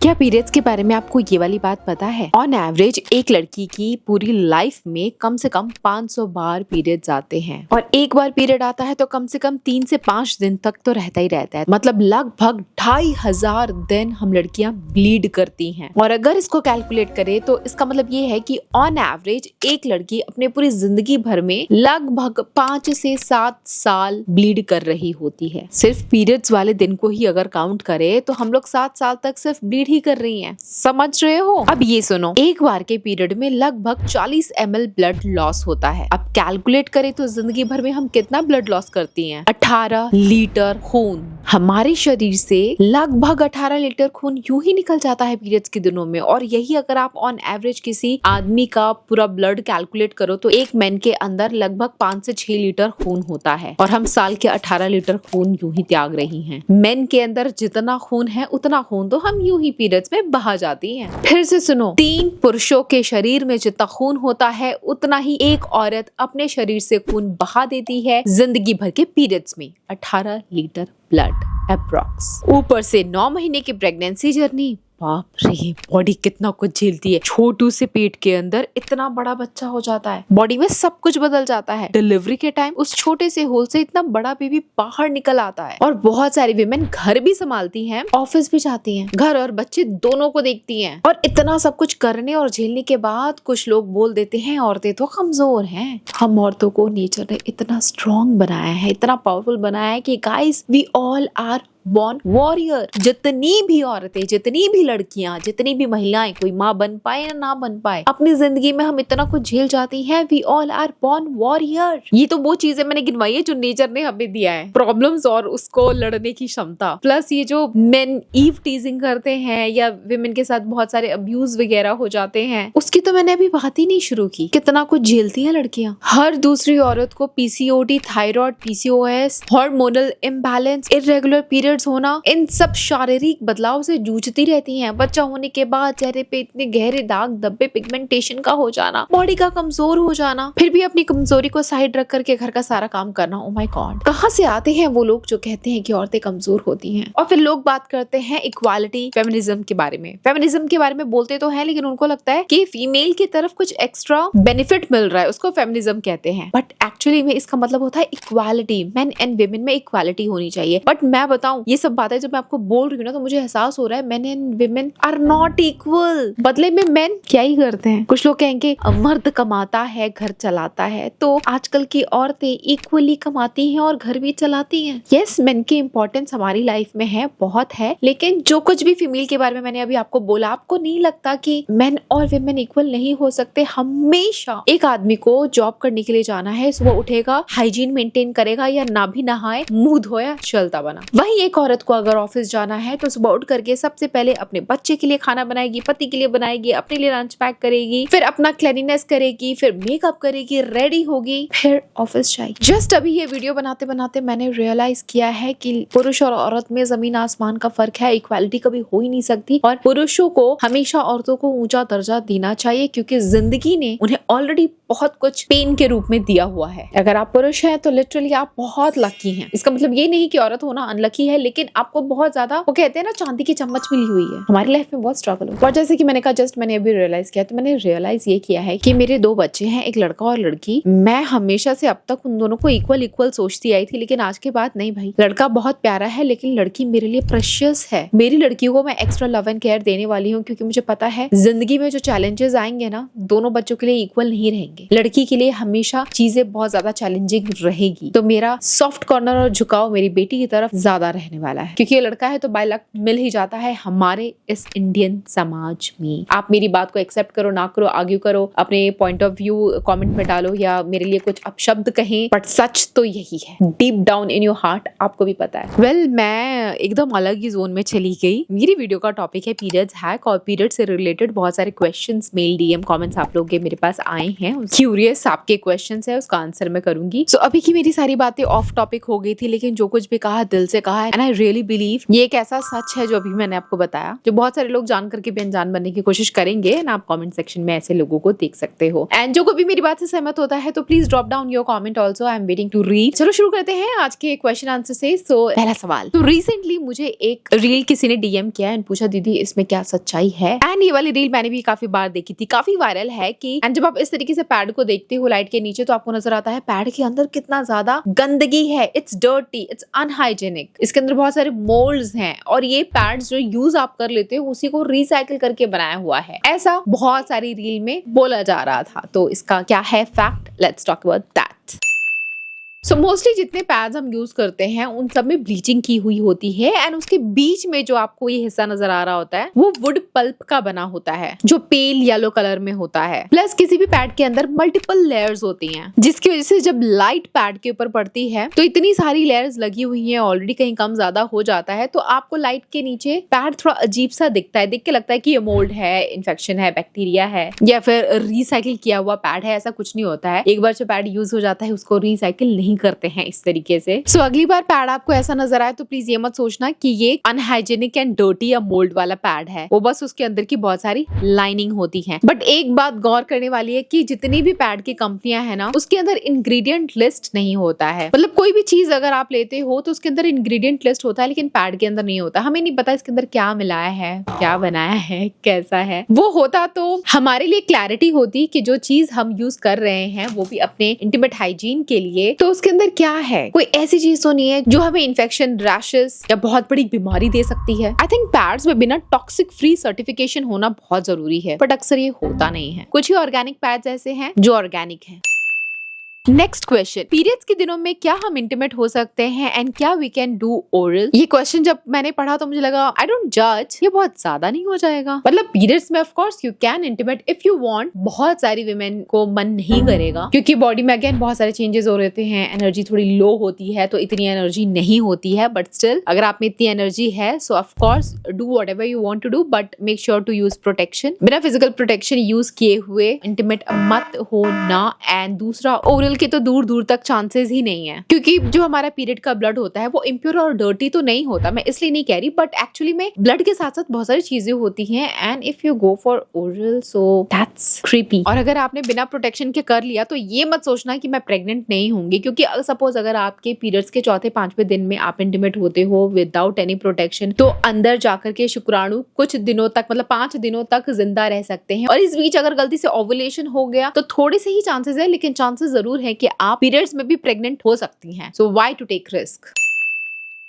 क्या पीरियड्स के बारे में आपको ये वाली बात पता है? ऑन एवरेज एक लड़की की पूरी लाइफ में कम से कम 500 बार पीरियड्स आते हैं और एक बार पीरियड आता है तो कम से कम 3 से 5 दिन तक तो रहता ही रहता है। मतलब लगभग 2500 दिन हम लड़कियां ब्लीड करती हैं। और अगर इसको कैलकुलेट करें तो इसका मतलब ये है कि ऑन एवरेज एक लड़की अपने पूरी जिंदगी भर में लगभग 5 से 7 साल ब्लीड कर रही होती है। सिर्फ पीरियड्स वाले दिन को ही अगर काउंट करें तो हम लोग 7 साल तक सिर्फ ब्लीड ही कर रही हैं। समझ रहे हो? अब ये सुनो, एक बार के पीरियड में लगभग 40 ml ब्लड लॉस होता है। अब कैलकुलेट करें तो जिंदगी भर में हम कितना ब्लड लॉस करती हैं? 18 लीटर खून। हमारे शरीर से लगभग 18 लीटर खून यूं ही निकल जाता है पीरियड्स के दिनों में। और यही अगर आप ऑन एवरेज किसी आदमी का पूरा ब्लड कैलकुलेट करो तो एक मैन के अंदर लगभग 5 से 6 लीटर खून होता है और हम साल के 18 लीटर खून यूं ही त्याग रही हैं। मेन के अंदर जितना खून है उतना खून तो हम यूं ही पीरियड्स में बहा जाती हैं। फिर से सुनो, 3 पुरुषों के शरीर में जितना खून होता है उतना ही एक औरत अपने शरीर से खून बहा देती है जिंदगी भर के पीरियड्स में। 18 लीटर ब्लड अप्रॉक्स। ऊपर से 9 महीने की प्रेगनेंसी जर्नी। बाप रे, बॉडी कितना कुछ झेलती है। छोटू से पेट के अंदर इतना बड़ा बच्चा हो जाता है, बॉडी में सब कुछ बदल जाता है। डिलीवरी के टाइम उस छोटे से होल से इतना बड़ा बेबी बाहर निकल आता है। और बहुत सारी विमेन घर भी संभालती हैं, ऑफिस भी जाती हैं, घर और बच्चे दोनों को देखती हैं। और इतना सब कुछ करने और झेलने के बाद कुछ लोग बोल देते हैं औरतें तो कमजोर हैं। हम औरतों को नेचर ने इतना स्ट्रॉन्ग बनाया है, इतना पावरफुल बनाया है कि guys we all are born warrior. जितनी भी औरतें, जितनी भी लड़कियां, जितनी भी महिलाएं, कोई माँ बन पाए या ना बन पाए, अपनी जिंदगी में हम इतना कुछ झेल जाती हैं। We all are born warrior. ये तो वो चीजें मैंने गिनवाई है जो नेचर ने हमें दिया है, प्रॉब्लम्स और उसको लड़ने की क्षमता। प्लस ये जो मेन ईव टीजिंग करते हैं या विमेन के साथ बहुत सारे अब्यूज वगैरह हो जाते हैं, उसकी तो मैंने अभी बात ही नहीं शुरू की। कितना कुछ झेलती हैं लड़कियां। हर दूसरी औरत को PCOD, thyroid, PCOS, hormonal imbalance, irregular period होना, इन सब शारीरिक बदलाव से जूझती रहती हैं। बच्चा होने के बाद चेहरे पे इतने गहरे दाग धब्बे, पिगमेंटेशन का हो जाना, बॉडी का कमजोर हो जाना, फिर भी अपनी कमजोरी को साइड रख करके घर का सारा काम करना। ओ माय गॉड, कहाँ से आते हैं वो लोग जो कहते हैं कि औरतें कमजोर होती हैं? और फिर लोग बात करते हैं इक्वालिटी, फेमिनिज्म के बारे में। फेमिनिज्म के बारे में बोलते तो हैं लेकिन उनको लगता है कि फीमेल की तरफ कुछ एक्स्ट्रा बेनिफिट मिल रहा है, उसको फेमिनिज्म कहते हैं। बट एक्चुअली में इसका मतलब होता है इक्वालिटी। मेन एंड विमेन में इक्वालिटी होनी चाहिए। बट मैं बताऊं, ये सब बातें जब मैं आपको बोल रही हूँ ना तो मुझे एहसास हो रहा है men and women are not equal. बदले में मेन क्या ही करते हैं। कुछ लोग कहेंगे मर्द कमाता है, घर चलाता है, तो आजकल की औरतें इक्वली कमाती हैं और घर भी चलाती हैं। यस, मेन की इंपॉर्टेंस हमारी लाइफ में है, बहुत है, लेकिन जो कुछ भी फीमेल के बारे में मैंने अभी आपको बोला, आपको नहीं लगता कि मेन और विमेन इक्वल नहीं हो सकते? हमेशा एक आदमी को जॉब करने के लिए जाना है, सुबह उठेगा, हाइजीन मेंटेन करेगा या ना भी नहाए, मुंह धोया चलता बना। वहीं एक औरत को अगर ऑफिस जाना है तो सुबह उठ करके सबसे पहले अपने बच्चे के लिए खाना बनाएगी, पति के लिए बनाएगी, अपने लिए लंच पैक करेगी, फिर अपना क्लीनिनेस करेगी, फिर मेकअप करेगी, रेडी होगी, फिर ऑफिस जाएगी। जस्ट अभी ये वीडियो बनाते बनाते मैंने रियलाइज किया है कि पुरुष और औरत में जमीन आसमान का फर्क है। इक्वालिटी कभी हो ही नहीं सकती और पुरुषों को हमेशा औरतों को ऊंचा दर्जा देना चाहिए क्योंकि जिंदगी ने उन्हें ऑलरेडी बहुत कुछ पेन के रूप में दिया हुआ है। अगर आप पुरुष हैं तो लिटरली आप बहुत लकी हैं। इसका मतलब ये नहीं कि औरत होना अनलकी है, लेकिन आपको बहुत ज्यादा, वो कहते हैं ना, चांदी की चम्मच मिली हुई है। हमारी लाइफ में बहुत स्ट्रगल हो। और जैसे कि मैंने कहा, जस्ट मैंने अभी रियलाइज किया, तो मैंने रियलाइज ये किया है कि मेरे 2 बच्चे हैं, एक लड़का और लड़की। मैं हमेशा से अब तक उन दोनों को इक्वल सोचती आई थी, लेकिन आज के बाद नहीं भाई। लड़का बहुत प्यारा है लेकिन लड़की मेरे लिए प्रेशियस है। मेरी लड़की को मैं एक्स्ट्रा लव एंड केयर देने वाली हूँ क्योंकि मुझे पता है जिंदगी में जो चैलेंजेस आएंगे ना, दोनों बच्चों के लिए इक्वल नहीं रहेंगे। लड़की के लिए हमेशा चीजें बहुत ज्यादा चैलेंजिंग रहेगी, तो मेरा सॉफ्ट कॉर्नर और झुकाव मेरी बेटी की तरफ ज्यादा रहने वाला है क्योंकि ये लड़का है तो बाय लक मिल ही जाता है हमारे इस इंडियन समाज में। आप मेरी बात को एक्सेप्ट करो ना करो, आर्ग्यू करो, अपने पॉइंट ऑफ व्यू कमेंट में डालो या मेरे लिए कुछ अपशब्द कहें, बट सच तो यही है। Deep down in your heart आपको भी पता है। वेल, मैं एकदम अलग ही जोन में चली गई। मेरी वीडियो का टॉपिक है पीरियड्स हैक और पीरियड से रिलेटेड बहुत सारे क्वेश्चंस, मेल, डीएम, कमेंट्स आप लोग के मेरे पास आए हैं। क्यूरियस आपके क्वेश्चंस है, उसका आंसर मैं करूंगी। सो अभी की मेरी सारी बातें ऑफ टॉपिक हो गई थी, लेकिन जो कुछ भी कहा दिल से कहा है एंड आई रियली बिलीव ये एक ऐसा सच है जो अभी मैंने आपको बताया, जो बहुत सारे लोग जान करके भी अनजान बनने की कोशिश करेंगे। एंड आप कमेंट सेक्शन में ऐसे लोगों को देख सकते हो। एंड जो कोई भी मेरी बात से सहमत होता है तो please drop down your comment also, I am waiting to read. चलो शुरू करते हैं आज के क्वेश्चन आंसर से। सो पहला सवाल, तो रिसेंटली मुझे एक रील किसी ने डीएम किया एंड पूछा दीदी इसमें क्या सच्चाई है। एंड ये वाली रील मैंने भी काफी बार देखी थी, काफी वायरल है कि एंड जब आप इस तरीके से पैड को देखते हो लाइट के नीचे तो आपको नजर आता है पैड के अंदर कितना ज्यादा गंदगी है। इट्स डर्टी, इट्स अनहाइजेनिक, इसके अंदर बहुत सारे मोल्ड्स हैं और ये पैड्स जो यूज आप कर लेते हो उसी को रिसाइकिल करके बनाया हुआ है, ऐसा बहुत सारी रील में बोला जा रहा था। तो इसका क्या है fact, let's talk about that. So mostly जितने पैड्स हम यूज करते हैं उन सब में ब्लीचिंग की हुई होती है एंड उसके बीच में जो आपको ये हिस्सा नजर आ रहा होता है वो वुड पल्प का बना होता है जो पेल येलो कलर में होता है। प्लस किसी भी पैड के अंदर मल्टीपल लेयर्स होती हैं जिसकी वजह से जब लाइट पैड के ऊपर पड़ती है तो इतनी सारी लेयर्स लगी हुई हैं, ऑलरेडी कहीं कम ज्यादा हो जाता है तो आपको लाइट के नीचे पैड थोड़ा अजीब सा दिखता है, देख के लगता है कि ये मोल्ड है, इन्फेक्शन है, बैक्टीरिया है या फिर रिसाइकिल किया हुआ पैड है। ऐसा कुछ नहीं होता है, एक बार जो पैड यूज हो जाता है उसको रिसाइकिल नहीं करते हैं इस तरीके से। सो अगली बार पैड आपको ऐसा नजर आए तो प्लीज ये मत सोचना कि ये अनहाइजेनिक एंड डर्टी या मोल्ड वाला पैड है, वो बस उसके अंदर की बहुत सारी लाइनिंग होती है। बट एक बात गौर करने वाली है कि जितनी भी पैड की कंपनियां है ना उसके अंदर इंग्रेडिएंट लिस्ट नहीं होता है। मतलब कोई भी चीज अगर आप लेते हो तो उसके अंदर इंग्रेडिएंट लिस्ट होता है लेकिन पैड के अंदर नहीं होता। हमें नहीं पता इसके अंदर क्या मिलाया है, क्या बनाया है, कैसा है। वो होता तो हमारे लिए क्लैरिटी होती कि जो चीज हम यूज कर रहे हैं वो भी अपने इंटीमेट हाइजीन के लिए, तो उसके अंदर क्या है, कोई ऐसी चीज तो नहीं है जो हमें इन्फेक्शन, रैशेस या बहुत बड़ी बीमारी दे सकती है। आई थिंक पैड्स में बिना टॉक्सिक फ्री सर्टिफिकेशन होना बहुत जरूरी है, बट अक्सर ये होता नहीं है। कुछ ही ऑर्गेनिक पैड्स ऐसे हैं जो ऑर्गेनिक हैं। नेक्स्ट क्वेश्चन, पीरियड्स के दिनों में क्या हम इंटीमेट हो सकते हैं एंड क्या वी कैन डू ओरल। ये क्वेश्चन जब मैंने पढ़ा तो मुझे लगा आई डोंट जज, ये बहुत ज्यादा नहीं हो जाएगा। मतलब पीरियड्स में of course you can intimate if you want. बहुत सारी विमेन को मन नहीं करेगा क्योंकि बॉडी में अगेन बहुत सारे चेंजेस हो रहते हैं, एनर्जी थोड़ी लो होती है तो इतनी एनर्जी नहीं होती है। बट स्टिल अगर आप में इतनी एनर्जी है so of course do whatever you want to do, but make sure to use protection. बिना फिजिकल प्रोटेक्शन यूज किए हुए इंटीमेट मत होना। एंड दूसरा, ओरल के तो दूर दूर तक चांसेस ही नहीं है क्योंकि जो हमारा पीरियड का ब्लड होता है वो इम्प्योर और डर्टी तो नहीं होता, मैं इसलिए नहीं कह रही, बट एक्चुअली में ब्लड के साथ साथ बहुत सारी चीजें होती हैं and if you go for oral so that's creepy. और अगर आपने बिना प्रोटेक्शन के कर लिया तो ये मत सोचना कि मैं प्रेग्नेंट नहीं होंगी, क्योंकि सपोज अगर आपके पीरियड्स के चौथे पांचवें दिन में आप इंटीमेट होते हो विदाउट एनी प्रोटेक्शन तो अंदर जाकर के शुक्राणु कुछ दिनों तक, मतलब 5 दिनों तक जिंदा रह सकते हैं। और इस बीच अगर गलती से ओवुलेशन हो गया तो थोड़े से ही चांसेस है, लेकिन चांसेस जरूर है कि आप पीरियड्स में भी प्रेग्नेंट हो सकती हैं। So why to take risk.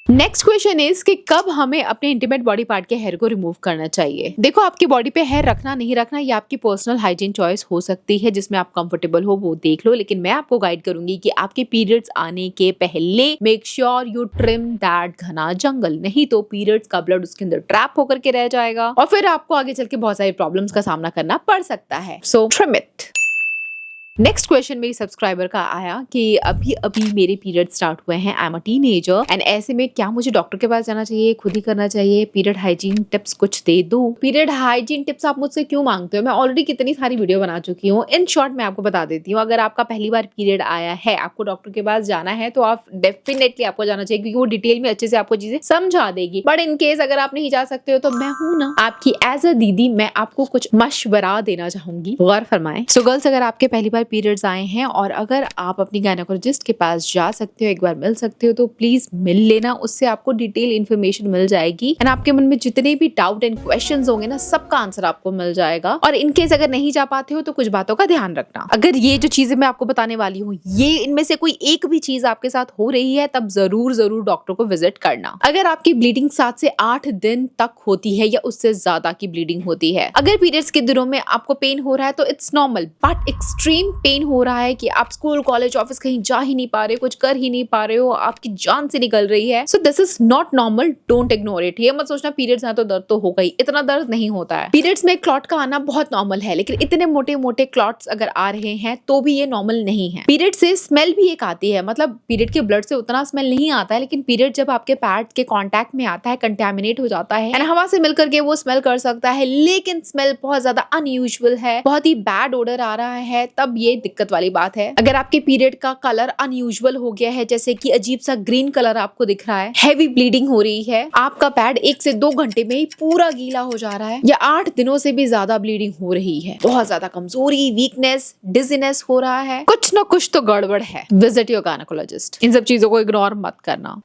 Next question is कि कब हमें अपने इंटीमेट बॉडी पार्ट के हेयर को रिमूव करना चाहिए। देखो, आपकी बॉडी पे हेयर रखना नहीं रखना ये आपकी पर्सनल हाइजीन चॉइस हो सकती है, जिसमें आप कंफर्टेबल हो वो देख लो, लेकिन मैं आपको गाइड करूंगी कि आपके पीरियड्स आने के पहले make sure you trim that घना जंगल, नहीं तो पीरियड्स का ब्लड उसके अंदर ट्रैप होकर के रह जाएगा और फिर आपको आगे चल के बहुत सारी प्रॉब्लम्स का सामना करना पड़ सकता है। सो ट्रिम इट। नेक्स्ट क्वेश्चन मेरी सब्सक्राइबर का आया कि अभी अभी मेरे पीरियड स्टार्ट हुए हैं, I am a teenager and ऐसे में क्या मुझे डॉक्टर के पास जाना चाहिए, खुद ही करना चाहिए, पीरियड हाइजीन टिप्स कुछ दे दो। पीरियड हाइजीन टिप्स आप मुझसे क्यों मांगते हो? मैं ऑलरेडी कितनी सारी वीडियो बना चुकी हूँ। इन शॉर्ट मैं आपको बता देती हूँ, अगर आपका पहली बार पीरियड आया है, आपको डॉक्टर के पास जाना है तो आप डेफिनेटली आपको जाना चाहिए क्योंकि वो डिटेल में अच्छे से आपको चीजें समझा देगी। बट इन केस अगर आप नहीं जा सकते हो तो मैं हूं ना आपकी एज अ दीदी, मैं आपको कुछ मशवरा देना चाहूंगी, गौर फरमाएं। सो गर्ल्स, अगर आपके पहली बार पीरियड्स आए हैं और अगर आप अपनी गायनेकोलॉजिस्ट के पास जा सकते हो, एक बार मिल सकते हो तो प्लीज मिल लेना, उससे आपको डिटेल इन्फॉर्मेशन मिल जाएगी एंड आपके मन में जितने भी डाउट एंड क्वेश्चंस होंगे ना सबका आंसर आपको मिल जाएगा। और इनकेस अगर नहीं जा पाते हो तो कुछ बातों का ध्यान रखना। अगर ये जो चीजें मैं आपको बताने वाली हूँ ये इनमें से कोई एक भी चीज आपके साथ हो रही है तब जरूर डॉक्टर को विजिट करना। अगर आपकी ब्लीडिंग 7 से 8 दिन तक होती है या उससे ज्यादा की ब्लीडिंग होती है, अगर पीरियड्स के दिनों में आपको पेन हो रहा है तो it's normal, but extreme pain हो रहा है कि आप स्कूल कॉलेज ऑफिस कहीं जा ही नहीं पा रहे, कुछ कर ही नहीं पा रहे हो, आपकी जान से निकल रही है, so this is not normal, don't ignore it. ये मत सोचना पीरियड्स है तो दर्द तो होगा ही, इतना दर्द नहीं होता है। पीरियड्स में क्लॉट का आना बहुत नॉर्मल है, लेकिन इतने मोटे मोटे क्लॉट्स अगर आ रहे हैं तो भी ये नॉर्मल नहीं है। पीरियड से स्मेल भी एक आती है, मतलब पीरियड के ब्लड से उतना स्मेल नहीं आता है, लेकिन पीरियड जब आपके पैड के कांटेक्ट में आता है, कंटेमिनेट हो जाता है एंड हवा से मिलकर के वो स्मेल कर सकता है, लेकिन स्मेल बहुत ज्यादा अनयूजुअल है, बहुत ही बैड ओडर आ रहा है, तब ये दिक्कत वाली बात है। अगर आपके पीरियड का कलर अनयूजुअल हो गया है, जैसे कि अजीब सा ग्रीन कलर आपको दिख रहा है, हैवी ब्लीडिंग हो रही है, आपका पैड 1 से 2 घंटे में ही पूरा गीला हो जा रहा है, या 8 दिनों से भी ज्यादा ब्लीडिंग हो रही है, बहुत ज्यादा कमजोरी, वीकनेस, डिजीनेस हो रहा है, कुछ ना कुछ तो गड़बड़ है, विजिट योर गायनेकोलॉजिस्ट। इन सब चीजों को इग्नोर मत करना।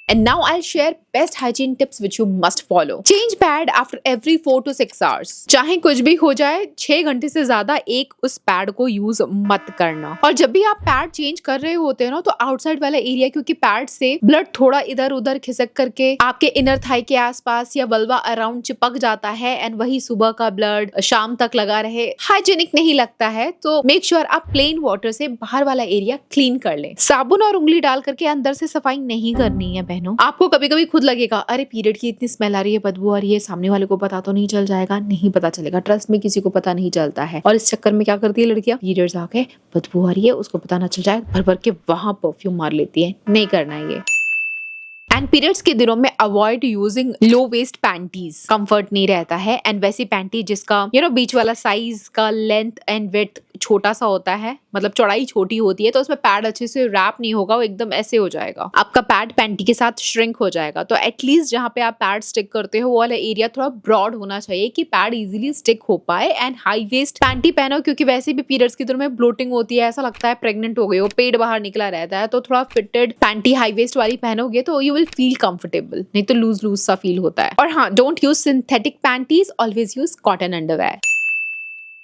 And now I'll share best hygiene tips which you must follow. Change pad after every 4 to 6 hours. चाहे कुछ भी हो जाए, 6 घंटे से ज्यादा एक उस पैड को यूज मत करना। और जब भी आप पैड चेंज कर रहे होते हैं ना, तो आउटसाइड वाला एरिया, क्योंकि पैड से ब्लड थोड़ा इधर उधर खिसक करके आपके इनर थाई के आसपास या वल्वा अराउंड चिपक जाता है, एंड वही सुबह का ब्लड शाम तक लगा रहे, हाइजीनिक नहीं लगता है। तो मेक श्योर आप प्लेन वाटर से बाहर वाला एरिया क्लीन कर ले। साबुन और उंगली डाल करके अंदर से सफाई नहीं करनी है। आपको कभी कभी खुद लगेगा, अरे पीरियड की इतनी स्मेल आ रही है, बदबू आ रही है, सामने वाले को पता तो नहीं चल जाएगा? नहीं पता चलेगा, ट्रस्ट में किसी को पता नहीं चलता है। और इस चक्कर में क्या करती है लड़कियां, पीरियड्स आके बदबू आ रही है, उसको पता ना चल जाए, भर भर के वहां परफ्यूम मार लेती है। नहीं करना है ये। एंड पीरियड्स के दिनों में avoid using low waist panties, comfort नहीं रहता है। एंड वैसी पैंटी जिसका बीच वाला साइज का लेंथ एंड विड्थ छोटा सा होता है, मतलब चौड़ाई छोटी होती है, तो उसमें पैड अच्छे से रैप नहीं होगा, वो एकदम ऐसे हो जाएगा, आपका पैड पैंटी के साथ श्रिंक हो जाएगा। तो एटलीस्ट जहाँ पे आप पैड स्टिक करते हो वो वाला एरिया थोड़ा ब्रॉड होना चाहिए कि पैड इजीली स्टिक हो पाए। एंड हाई वेस्ट पैंटी पहनो, क्योंकि वैसे भी पीरियड्स के दिनों में ब्लोटिंग होती है, ऐसा लगता है प्रेग्नेंट हो गई हो, पेट बाहर निकला रहता है। तो थोड़ा फिटेड पैंटी हाई वेस्ट वाली पहनोगे तो यू विल फील कंफर्टेबल, नहीं तो लूज लूज सा फील होता है। और हाँ, don't use synthetic panties, always use cotton underwear.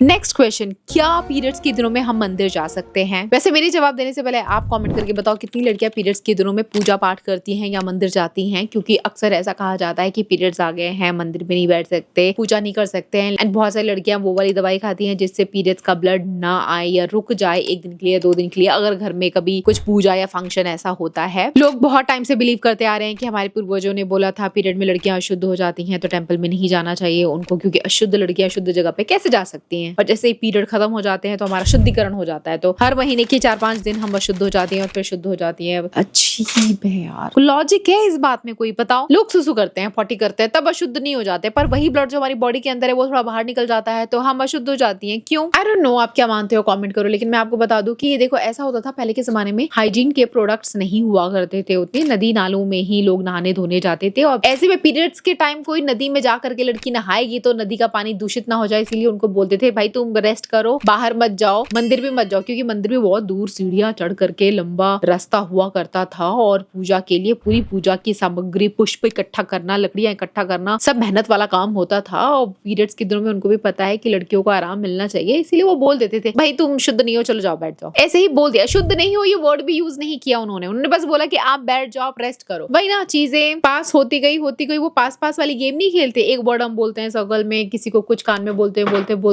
Next question, क्या पीरियड्स के दिनों में हम मंदिर जा सकते हैं? वैसे मेरे जवाब देने से पहले आप कमेंट करके बताओ कितनी लड़कियां पीरियड्स के दिनों में पूजा पाठ करती हैं या मंदिर जाती हैं, क्योंकि अक्सर ऐसा कहा जाता है कि पीरियड्स आ गए हैं, मंदिर में नहीं बैठ सकते, पूजा नहीं कर सकते हैं। एंड बहुत सारी लड़कियां वो वाली दवाई खाती हैं जिससे पीरियड्स का ब्लड ना आए या रुक जाए 1 दिन के लिए, 2 दिन के लिए, अगर घर में कभी कुछ पूजा या फंक्शन ऐसा होता है। लोग बहुत टाइम से बिलीव करते आ रहे हैं कि हमारे पूर्वजों ने बोला था पीरियड में लड़कियां अशुद्ध हो जाती हैं तो टेंपल में नहीं जाना चाहिए उनको, क्योंकि अशुद्ध लड़कियां अशुद्ध जगह पे कैसे जा सकती हैं। और जैसे ही पीरियड खत्म हो जाते हैं तो हमारा शुद्धिकरण हो जाता है, तो हर महीने के 4-5 दिन हम अशुद्ध हो जाती हैं और फिर शुद्ध हो जाती हैं। अजीब है यार, लॉजिक है इस बात में कोई? बताओ, लोग सुसु करते हैं, पॉटी करते हैं, तब अशुद्ध नहीं हो जाते, पर वही ब्लड जो हमारी बॉडी के अंदर है वो थोड़ा बाहर निकल जाता है तो हम अशुद्ध हो जाती हैं। क्यों? आई डोंट नो, आप क्या मानते हो कमेंट करो। लेकिन मैं आपको बता दूं कि ये देखो, ऐसा होता था पहले के जमाने में, हाइजीन के प्रोडक्ट्स नहीं हुआ करते थे उतने, नदी नालों में ही लोग नहाने धोने जाते थे। और ऐसे में पीरियड्स के टाइम कोई नदी में जा करके लड़की नहाएगी तो नदी का पानी दूषित ना हो जाए, इसीलिए उनको बोलते थे भाई तुम रेस्ट करो, बाहर मत जाओ, मंदिर भी मत जाओ, क्योंकि मंदिर भी बहुत दूर सीढ़ियां चढ़ करके लंबा रास्ता हुआ करता था। और पूजा के लिए पूरी पूजा की सामग्री, पुष्प इकट्ठा करना, लकड़ियां इकट्ठा करना, सब मेहनत वाला काम होता था। और पीरियड्स के दिनों में उनको भी पता है कि लड़कियों को आराम मिलना चाहिए, इसीलिए वो बोल देते थे भाई तुम शुद्ध नहीं हो, चलो जाओ बैठ जाओ। ऐसे ही बोल दिया, शुद्ध नहीं हो ये वर्ड भी यूज नहीं किया उन्होंने बस बोला कि आप बैठ जाओ, आप रेस्ट करो। वही ना, चीजें पास होती गई वो पास वाली गेम नहीं खेलते। एक वर्ड हम बोलते हैं सर्कल में, किसी को कुछ कान में बोलते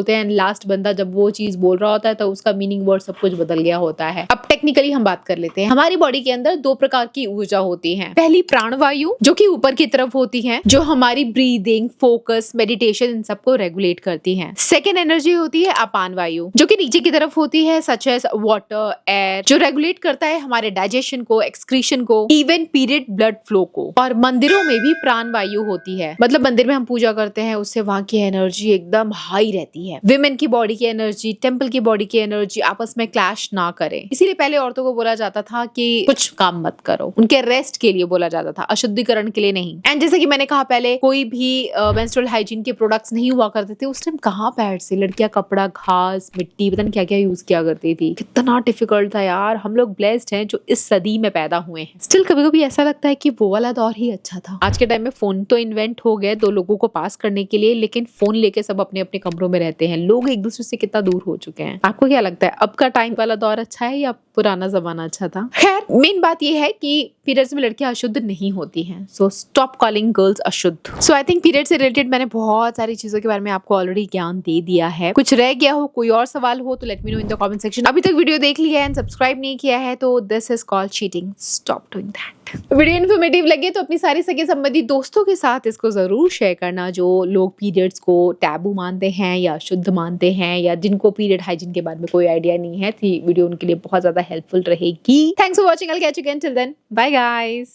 हैं, लास्ट बंदा जब वो चीज बोल रहा होता है तो उसका मीनिंग वर्ड सब कुछ बदल गया होता है। अब टेक्निकली हम बात कर लेते हैं। हमारी बॉडी के अंदर 2 प्रकार की ऊर्जा होती है। पहली प्राणवायु, जो कि ऊपर की तरफ होती है, जो हमारी ब्रीदिंग, फोकस, मेडिटेशन इन सबको रेगुलेट करती है। सेकेंड एनर्जी होती है अपान वायु, जो कि नीचे की तरफ होती है, सच एज वाटर, एयर, जो रेगुलेट करता है हमारे डाइजेशन को, एक्सक्रीशन को, इवन पीरियड ब्लड फ्लो को। और मंदिरों में भी प्राण वायु होती है, मतलब मंदिर में हम पूजा करते हैं उससे वहां की एनर्जी एकदम हाई रहती है। विमेन की बॉडी की एनर्जी, टेम्पल की बॉडी की एनर्जी आपस में क्लैश ना करें, इसीलिए पहले औरतों को बोला जाता था कि कुछ काम मत करो, उनके रेस्ट के लिए बोला जाता था, अशुद्धिकरण के लिए नहीं। एंड जैसे कि मैंने कहा पहले, कोई भी मेंस्ट्रुअल हाइजीन के प्रोडक्ट्स नहीं हुआ करते थे उस टाइम। कहाँ पैड से लड़कियां कपड़ा, घास, मिट्टी, पता नहीं क्या क्या यूज किया करती थी। कितना डिफिकल्ट था यार। हम लोग ब्लेस्ड हैं जो इस सदी में पैदा हुए हैं। स्टिल कभी कभी ऐसा लगता है कि वो वाला दौर ही अच्छा था। आज के टाइम में फोन तो इन्वेंट हो गए 2 लोगों को पास करने के लिए, लेकिन फोन लेके सब अपने अपने कमरों में रहते हैं। लोग एक दूसरे से कितना दूर हो चुके हैं। आपको क्या लगता है, अब का टाइम वाला दौर अच्छा है या पुराना जमाना अच्छा था? खैर, मेन बात ये है कि पीरियड्स में लड़कियां अशुद्ध नहीं होती हैं, सो स्टॉप कॉलिंग गर्ल्स अशुद्ध। सो आई थिंक पीरियड से रिलेटेड मैंने बहुत सारी चीजों के बारे में आपको ऑलरेडी ज्ञान दे दिया है। कुछ रह गया हो, कोई और सवाल हो तो let me know in the comment section. अभी तक वीडियो देख लिया है एंड सब्सक्राइब नहीं किया है तो this is called cheating, stop doing that. Video informative लगे तो अपनी सारी सगे संबंधी दोस्तों के साथ इसको जरूर शेयर करना, जो लोग पीरियड्स को टैबू मानते हैं या शुद्ध मानते हैं, या जिनको पीरियड हाइजीन के बारे में कोई आइडिया नहीं है। वीडियो उनके लिए बहुत ज्यादा हेल्पफुल रहेगी। Thanks for watching, I will catch you again, till then bye guys.